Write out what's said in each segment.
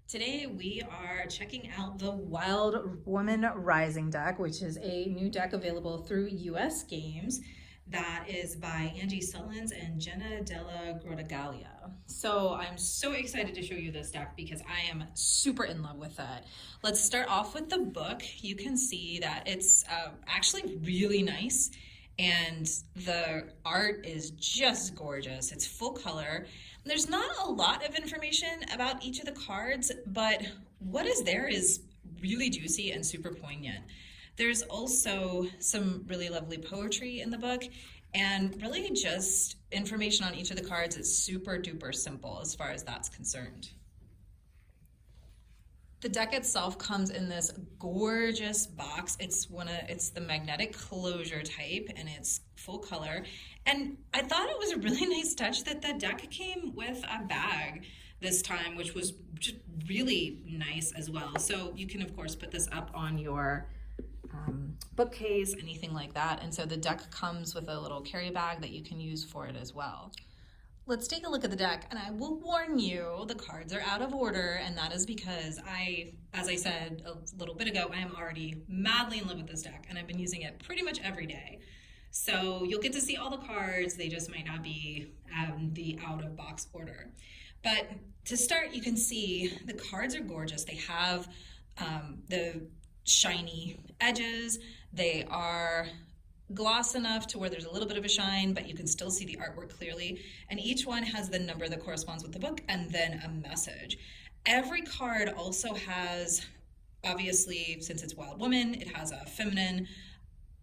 Today we are checking out the Wild Woman Rising deck, which is a new deck available through US Games that is by Angie Sullins and Jenna Della Grottaglia. So I'm so excited to show you this deck because I am super in love with it. Let's start off with the book. You can see that it's actually really nice and the art is just gorgeous. It's full color. There's not a lot of information about each of the cards, but what is there is really juicy and super poignant. There's also some really lovely poetry in the book, and really just information on each of the cards is super duper simple as far as that's concerned. The deck itself comes in this gorgeous box. It's the magnetic closure type and it's full color. And I thought it was a really nice touch that the deck came with a bag this time, which was just really nice as well. So you can of course put this up on your bookcase, anything like that. And so the deck comes with a little carry bag that you can use for it as well. Let's take a look at the deck, and I will warn you, the cards are out of order, and that is because as I said a little bit ago, I am already madly in love with this deck, and I've been using it pretty much every day. So you'll get to see all the cards, they just might not be the out-of-box order. But to start, you can see the cards are gorgeous. They have the shiny edges. They are gloss enough to where there's a little bit of a shine, but you can still see the artwork clearly. And each one has the number that corresponds with the book and then a message. Every card also has, obviously, since it's Wild Woman, it has a feminine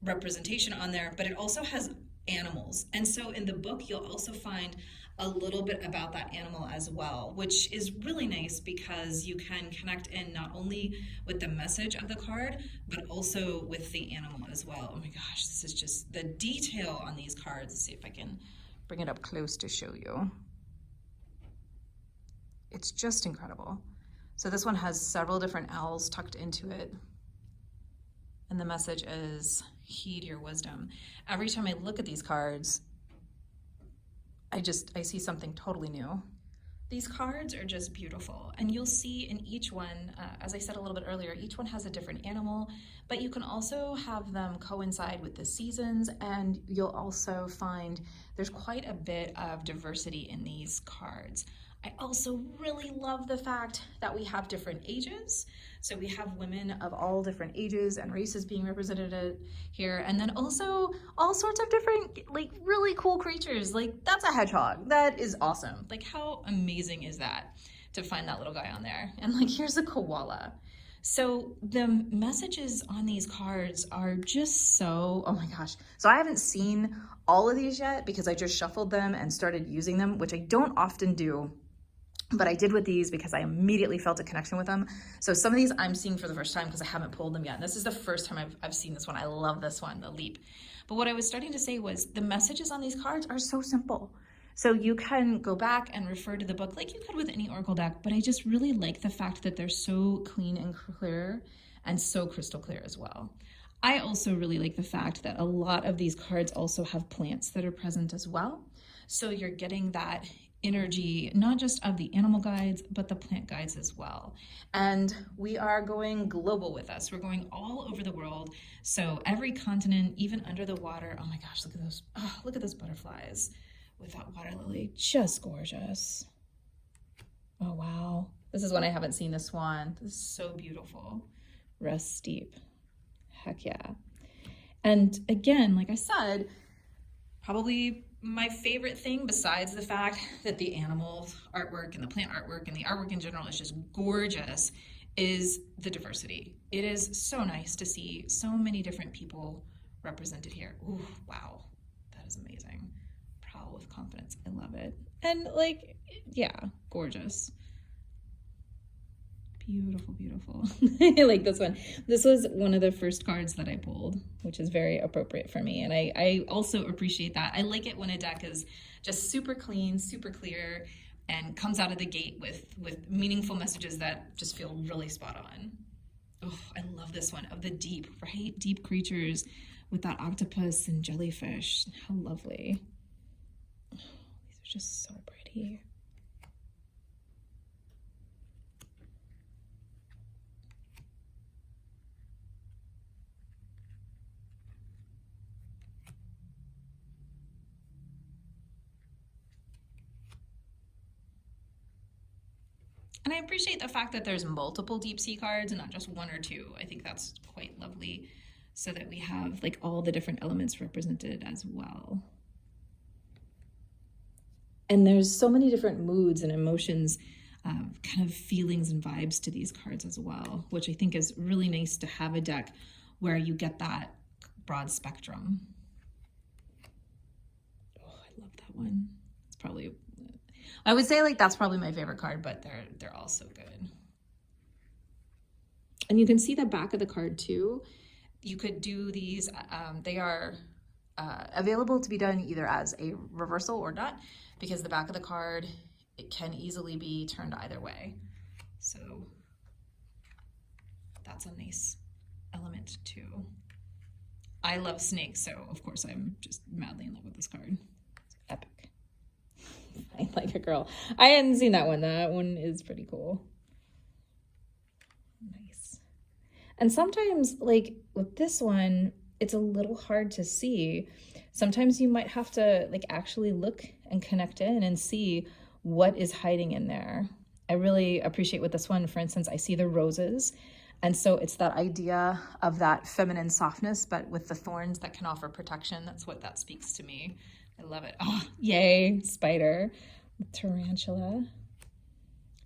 representation on there, but it also has animals. And so in the book, you'll also find a little bit about that animal as well, which is really nice because you can connect in not only with the message of the card, but also with the animal as well. Oh my gosh, this is just the detail on these cards. Let's see if I can bring it up close to show you. It's just incredible. So this one has several different owls tucked into it. And the message is, heed your wisdom. Every time I look at these cards, I see something totally new. These cards are just beautiful, and you'll see in each one, as I said a little bit earlier, each one has a different animal, but you can also have them coincide with the seasons, and you'll also find there's quite a bit of diversity in these cards. I also really love the fact that we have different ages. So we have women of all different ages and races being represented here. And then also all sorts of different, like, really cool creatures. Like, that's a hedgehog. That is awesome. Like, how amazing is that to find that little guy on there? And like, here's a koala. So the messages on these cards are just so, oh my gosh. So I haven't seen all of these yet because I just shuffled them and started using them, which I don't often do. But I did with these because I immediately felt a connection with them. So some of these I'm seeing for the first time because I haven't pulled them yet. And this is the first time I've seen this one. I love this one, the leap. But what I was starting to say was the messages on these cards are so simple. So you can go back and refer to the book like you could with any Oracle deck, but I just really like the fact that they're so clean and clear and so crystal clear as well. I also really like the fact that a lot of these cards also have plants that are present as well. So you're getting that energy, not just of the animal guides, but the plant guides as well. And we are going global with us. We're going all over the world. So every continent, even under the water. Oh my gosh, look at those. Oh, look at those butterflies with that water lily. Just gorgeous. Oh, wow. This is one I haven't seen, this one. This is so beautiful. Rest deep. Heck yeah. And again, like I said, probably my favorite thing, besides the fact that the animal artwork and the plant artwork and the artwork in general is just gorgeous, is the diversity. It is so nice to see so many different people represented here. Ooh, wow, that is amazing. Prowl with confidence, I love it. And like, yeah, gorgeous. Beautiful, beautiful. I like this one. This was one of the first cards that I pulled, which is very appropriate for me. And I also appreciate that. I like it when a deck is just super clean, super clear, and comes out of the gate with meaningful messages that just feel really spot on. Oh, I love this one, of the deep, right? Deep creatures with that octopus and jellyfish. How lovely. Oh, these are just so pretty. And I appreciate the fact that there's multiple deep sea cards and not just one or two. I think that's quite lovely, so that we have like all the different elements represented as well. And there's so many different moods and emotions, kind of feelings and vibes to these cards as well, which I think is really nice to have a deck where you get that broad spectrum. Oh, I love that one. It's probably, I would say like that's probably my favorite card, but they're all so good. And you can see the back of the card too. You could do these, they are available to be done either as a reversal or not, because the back of the card, it can easily be turned either way. So that's a nice element too. I love snakes, so of course I'm just madly in love with this card. It's epic. I like a girl. I hadn't seen that one. That one is pretty cool. Nice. And sometimes, like with this one, it's a little hard to see. Sometimes you might have to like actually look and connect in and see what is hiding in there. I really appreciate with this one, for instance, I see the roses. And so it's that idea of that feminine softness, but with the thorns that can offer protection. That's what that speaks to me. I love it. Oh, yay, spider, tarantula,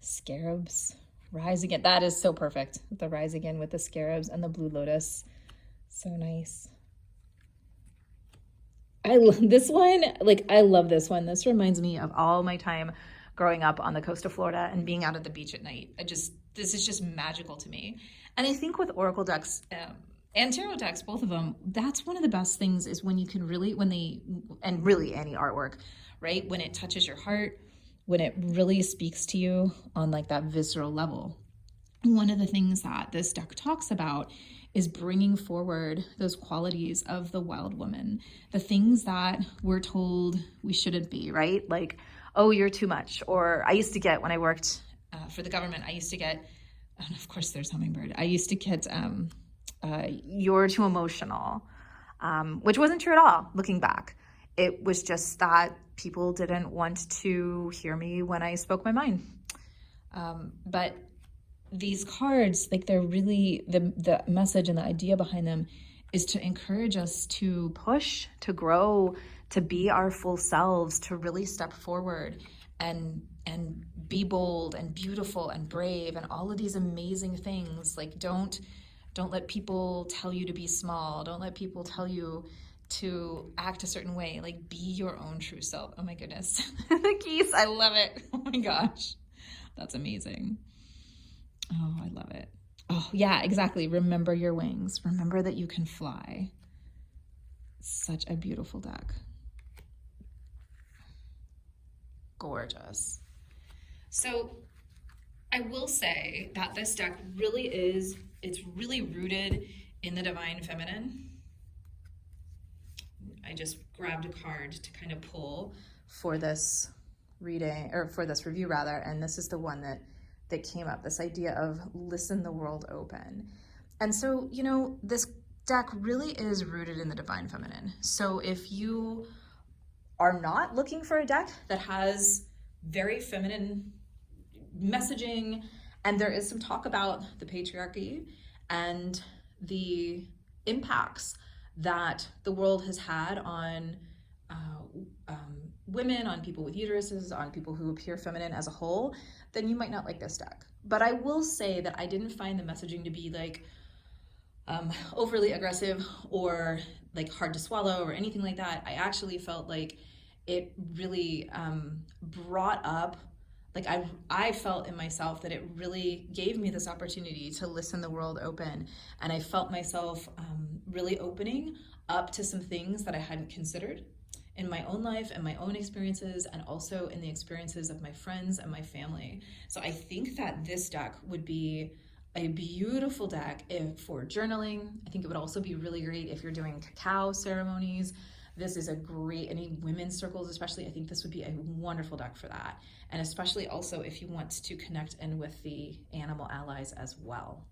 scarabs, rise again. That is so perfect. The rise again with the scarabs and the blue lotus. So nice. I love this one. Like, I love this one. This reminds me of all my time growing up on the coast of Florida and being out at the beach at night. This is just magical to me. And I think with oracle decks and tarot decks, both of them, that's one of the best things is when you can really, and really any artwork, right? When it touches your heart, when it really speaks to you on like that visceral level. One of the things that this deck talks about is bringing forward those qualities of the wild woman, the things that we're told we shouldn't be, right? Like, oh, you're too much. Or I used to get, when I worked for the government, I used to get, and of course there's hummingbird, I used to get, you're too emotional, which wasn't true at all, looking back. It was just that people didn't want to hear me when I spoke my mind. But these cards, like they're really, the message and the idea behind them is to encourage us to push, to grow, to be our full selves, to really step forward and be bold and beautiful and brave and all of these amazing things. Like don't let people tell you to be small. Don't let people tell you to act a certain way. Like be your own true self. Oh my goodness. The geese, I love it. Oh my gosh. That's amazing. Oh, I love it. Oh, yeah, exactly. Remember your wings. Remember that you can fly. Such a beautiful deck. Gorgeous. So I will say that this deck really is, it's really rooted in the divine feminine. I just grabbed a card to kind of pull for this reading, or for this review rather, and this is the one that came up, this idea of listen the world open. And so, you know, this deck really is rooted in the divine feminine. So if you are not looking for a deck that has very feminine messaging, and there is some talk about the patriarchy and the impacts that the world has had on women, on people with uteruses, on people who appear feminine as a whole, then you might not like this deck. But I will say that I didn't find the messaging to be like overly aggressive or like hard to swallow or anything like that. I actually felt like it really brought up, like I felt in myself that it really gave me this opportunity to listen the world open. And I felt myself really opening up to some things that I hadn't considered in my own life and my own experiences, and also in the experiences of my friends and my family. So I think that this deck would be a beautiful deck for journaling. I think it would also be really great if you're doing cacao ceremonies. This is a great, any women's circles especially, I think this would be a wonderful deck for that. And especially also if you want to connect in with the animal allies as well.